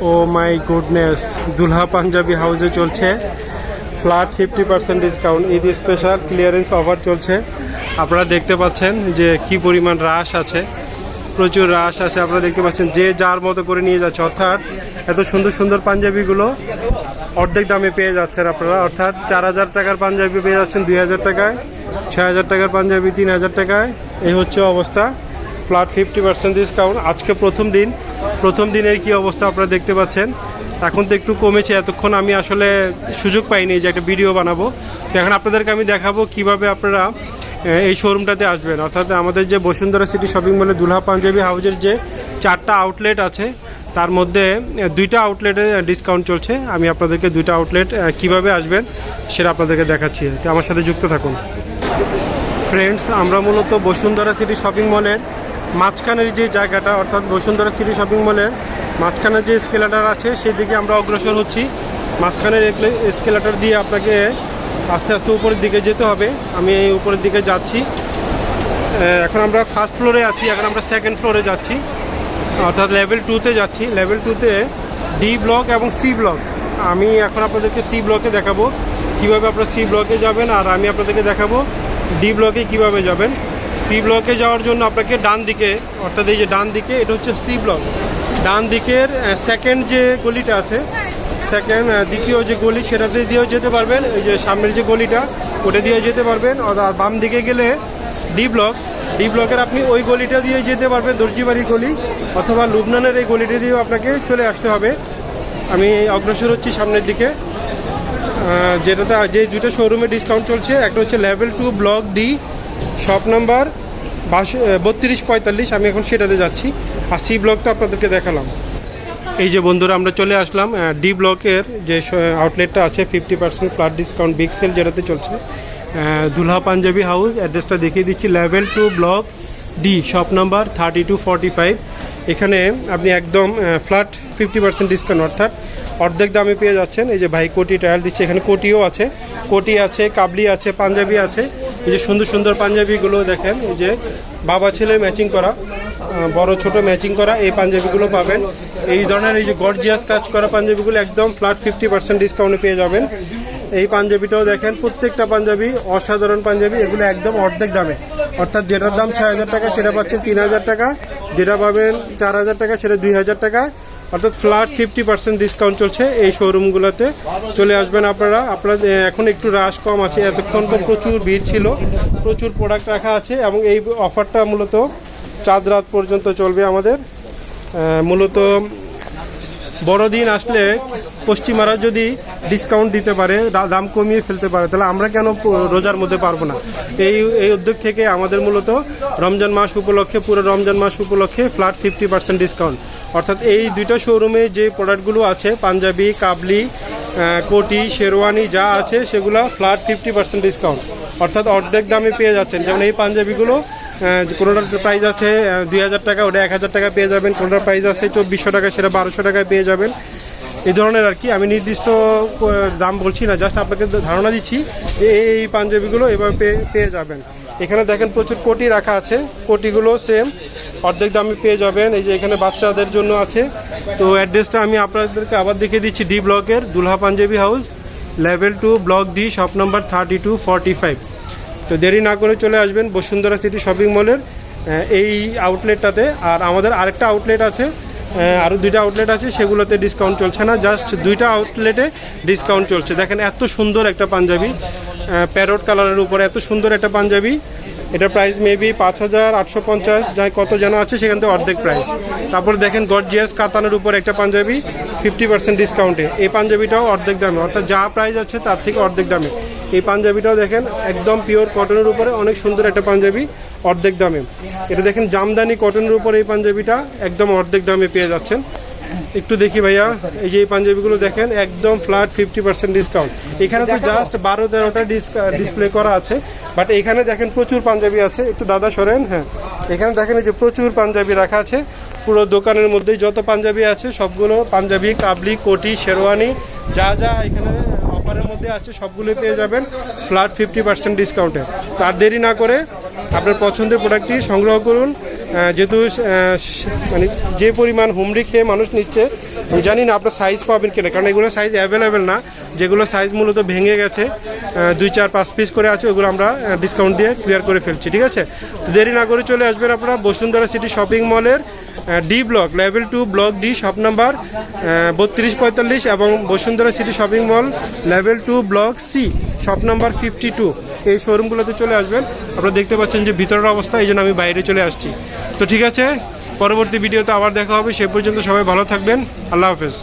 O my goodness, দুলহা পাঞ্জাবি হাউসে চলছে flat 50% discount. Eid special clearance offer চলছে। আপনারা দেখতে পাচ্ছেন যে কি পরিমাণ রাশ আছে, প্রচুর রাশ আছে। আপনারা দেখতে পাচ্ছেন যে যার মতো করে নিয়ে যাচ্ছে, অর্থাৎ এত সুন্দর সুন্দর পাঞ্জাবিগুলো অর্ধেক দামে পেয়ে যাচ্ছেন আপনারা। অর্থাৎ 4000 টাকার পাঞ্জাবি পেয়ে যাচ্ছেন 2000 টাকায়, 6000 টাকার পাঞ্জাবি 3000 টাকায়। এই হচ্ছে অবস্থা, ফ্ল্যাট 50% ডিসকাউন্ট। আজকে প্রথম দিনের কি অবস্থা আপনারা দেখতে পাচ্ছেন। এখন তো একটু কমেছে, এতক্ষণ আমি আসলে সুযোগ পাইনি যে একটা ভিডিও বানাবো। তো এখন আপনাদেরকে আমি দেখাবো কিভাবে আপনারা এই শোরুমটাতে আসবেন। অর্থাৎ আমাদের যে বসুন্ধরা সিটি শপিং মলে দুলহা পাঞ্জাবি হাউজের যে 4টা আউটলেট আছে, তার মধ্যে 2টা আউটলেটে ডিসকাউন্ট চলছে। আমি আপনাদেরকে 2টা আউটলেট কিভাবে আসবেন সেটা আপনাদেরকে দেখাচ্ছি। তো আমার সাথে যুক্ত থাকুন ফ্রেন্ডস। আমরা মূলত বসুন্ধরা সিটি শপিং মলের মাঝখানের যে জায়গাটা, অর্থাৎ বসুন্ধরা সিটি শপিং মলের মাঝখানের যে স্কেলেটার আছে সেদিকে আমরা অগ্রসর হচ্ছি। মাঝখানের স্কেলেটার দিয়ে আপনাকে আস্তে আস্তে উপরের দিকে যেতে হবে। আমি এই উপরের দিকে যাচ্ছি। এখন আমরা ফার্স্ট ফ্লোরে আছি, এখন আমরা সেকেন্ড ফ্লোরে যাচ্ছি, অর্থাৎ লেভেল 2তে যাচ্ছি। লেভেল 2তে ডি ব্লক এবং সি ব্লক। আমি এখন আপনাদেরকে সি ব্লকে দেখাবো কীভাবে আপনারা সি ব্লকে যাবেন, আর আমি আপনাদেরকে দেখাবো ডি ব্লকে কীভাবে যাবেন। সি ব্লকে যাওয়ার জন্য আপনাকে ডান দিকে, অর্থাৎ এই যে ডান দিকে, এটা হচ্ছে সি ব্লক। ডান দিকের সেকেন্ড যে গলিটা আছে, দ্বিতীয় যে গলি, সেটাতে দিয়েও যেতে পারবেন। এই যে সামনের যে গলিটা, ওটা দিয়েও যেতে পারবেন। আর বাম দিকে গেলে ডি ব্লকের আপনি ওই গলিটা দিয়ে যেতে পারবেন, দর্জিবাড়ি গলি, অথবা লুবনানের এই গলিটা দিয়েও আপনাকে চলে আসতে হবে। আমি অগ্রসর হচ্ছি সামনের দিকে, যেটাতে যে 2টা শোরুমে ডিসকাউন্ট চলছে। একটা হচ্ছে level 2 block D, shop number 3245। আমি এখন সেটাতে যাচ্ছি। আর সি ব্লক তো আপনাদেরকে দেখালাম। এই যে বন্ধুরা, আমরা চলে আসলাম ডি ব্লকের যে আউটলেটটা আছে 50% ফ্ল্যাট ডিসকাউন্ট বিগ সেল, যেটাতে চলছে দুলহা পাঞ্জাবি হাউস। অ্যাড্রেসটা দেখিয়ে দিচ্ছি, level 2 block D, shop number 3245। এখানে আপনি একদম ফ্ল্যাট 50% ডিসকাউন্ট, অর্থাৎ অর্ধেক দামে পেয়ে যাচ্ছেন। এই যে ভাই কোটি টায়াল দিচ্ছে, এখানে কোটিও আছে, কোটি আছে, কাবলি আছে, পাঞ্জাবি আছে। এই যে সুন্দর সুন্দর পাঞ্জাবিগুলো দেখেন, এই যে বাবা ছেলে ম্যাচিং করা, বড় ছোট ম্যাচিং করা এই পাঞ্জাবিগুলো পাবেন। এই ধরনের এই যে গর্জিয়াস কাজ করা পাঞ্জাবিগুলো একদম ফ্ল্যাট 50% ডিসকাউন্টে পেয়ে যাবেন। এই পাঞ্জাবিটাও দেখেন, প্রত্যেকটা পাঞ্জাবি অসাধারণ পাঞ্জাবি। এগুলো একদম অর্ধেক দামে, অর্থাৎ যেটার দাম 6000 টাকা সেটা পাচ্ছেন 3000 টাকা, যেটা পাবেন 4000 টাকা সেটা 2000 টাকা। অর্থাৎ ফ্ল্যাট 50% ডিসকাউন্ট চলছে এই শোরুমগুলোতে। চলে আসবেন আপনারা। এখন একটু রাশ কম আছে, এতক্ষণ তো প্রচুর ভিড় ছিল, প্রচুর প্রোডাক্ট রাখা আছে। এবং এই অফারটা মূলত চাঁদ রাত পর্যন্ত চলবে আমাদের। মূলত বড়দিন আসলে পশ্চিমারা যদি ডিসকাউন্ট দিতে পারে, দাম কমিয়ে ফেলতে পারে, তাহলে আমরা কেন রোজার মধ্যে পারবো না? এই উদ্যোগ থেকে আমাদের মূলত রমজান মাস উপলক্ষে, পুরো রমজান মাস উপলক্ষে ফ্ল্যাট 50% ডিসকাউন্ট। অর্থাৎ এই 2টা শোরুমে যে প্রোডাক্টগুলো আছে, পাঞ্জাবি, কাবলি, কোটি, শেরওয়ানি যা আছে, সেগুলো ফ্ল্যাট 50% ডিসকাউন্ট, অর্থাৎ অর্ধেক দামে পেয়ে যাচ্ছেন। যেমন এই পাঞ্জাবিগুলো কোনোটার প্রাইস আছে 2000 টাকা, ওটা 1000 টাকা পেয়ে যাবেন। কোনোটার প্রাইস আছে 2400 টাকা, সেটা 1200 টাকায় পেয়ে যাবেন। এই ধরনের আর কি। আমি নির্দিষ্ট দাম বলছি না, জাস্ট আপনাকে ধারণা দিচ্ছি যে এই পাঞ্জাবিগুলো এভাবে পেয়ে যাবেন। এখানে দেখেন প্রচুর কোটি রাখা আছে, কোটিগুলো সেম অর্ধেক দামে পেয়ে যাবেন। এই যে এখানে বাচ্চাদের জন্য আছে। তো অ্যাড্রেসটা আমি আপনাদেরকে আবার দেখিয়ে দিচ্ছি, ডি ব্লকের Dulha Punjabi house, level 2 block D, shop number 3245। তো দেরি না করে চলে আসবেন বসুন্ধরা সিটি শপিং মলের এই আউটলেটটাতে। আর আমাদের আরেকটা আউটলেট আছে, আরও 2টা আউটলেট আছে, সেগুলোতে ডিসকাউন্ট চলছে না, জাস্ট 2টা আউটলেটে ডিসকাউন্ট চলছে। দেখেন এত সুন্দর একটা পাঞ্জাবি, প্যারট কালারের উপরে এত সুন্দর একটা পাঞ্জাবি। এটার প্রাইস মেবি 5850, যাই কত যেন আছে, সেখান থেকে অর্ধেক প্রাইস। তারপর দেখেন গর্জিয়াস কাতানের উপর একটা পাঞ্জাবি 50% ডিসকাউন্টে। এই পাঞ্জাবিটাও অর্ধেক দামে, অর্থাৎ যা প্রাইস আছে তার থেকে অর্ধেক দামে। এই পাঞ্জাবিটাও দেখেন একদম পিওর কটনের উপরে অনেক সুন্দর একটা পাঞ্জাবি, অর্ধেক দামে। এটা দেখেন জামদানি কটনের উপরে এই পাঞ্জাবিটা একদম অর্ধেক দামে পেয়ে যাচ্ছেন। একটু দেখি ভাইয়া, এই যে এই পাঞ্জাবিগুলো দেখেন একদম ফ্ল্যাট 50% ডিসকাউন্ট। এখানে তো জাস্ট 12-13টা ডিসপ্লে করা আছে, বাট এখানে দেখেন প্রচুর পাঞ্জাবি আছে। একটু দাদা সরেন, হ্যাঁ, এখানে দেখেন এই যে প্রচুর পাঞ্জাবি রাখা আছে। পুরো দোকানের মধ্যেই যত পাঞ্জাবি আছে সবগুলো পাঞ্জাবি, কাবলি, কোটি, শেরওয়ানি যা যা এখানে অফারের মধ্যে আছে সবগুলোই পেয়ে যাবেন ফ্ল্যাট 50% ডিসকাউন্টে। তার দেরি না করে আপনার পছন্দের প্রোডাক্টটি সংগ্রহ করুন। যেহেতু মানে যে পরিমাণ হুমড়ি খেয়ে মানুষ নিচ্ছে, আমি জানি না আপনার সাইজ পাবেন কিনা, কারণ এগুলো সাইজ অ্যাভেলেবেল না, যেগুলো সাইজ মূলত ভেঙে গেছে 2-4-5 পিস করে আছে ওগুলো আমরা ডিসকাউন্ট দিয়ে ক্লিয়ার করে ফেলছি, ঠিক আছে। তো দেরি না করে চলে আসবেন আপনারা বসুন্ধরা সিটি শপিং মলের D block level 2 block D shop number 3245 এবং Bashundhara city shopping mall level 2 block C shop number 52, এই শোরুমগুলোতে চলে আসবেন। আপনারা দেখতে পাচ্ছেন যে ভিতরের অবস্থা, এই জন্য আমি বাইরে চলে আসছি। তো ঠিক আছে, পরবর্তী ভিডিওতে আবার দেখা হবে, সে পর্যন্ত সবাই ভালো থাকবেন, আল্লাহ হাফেজ।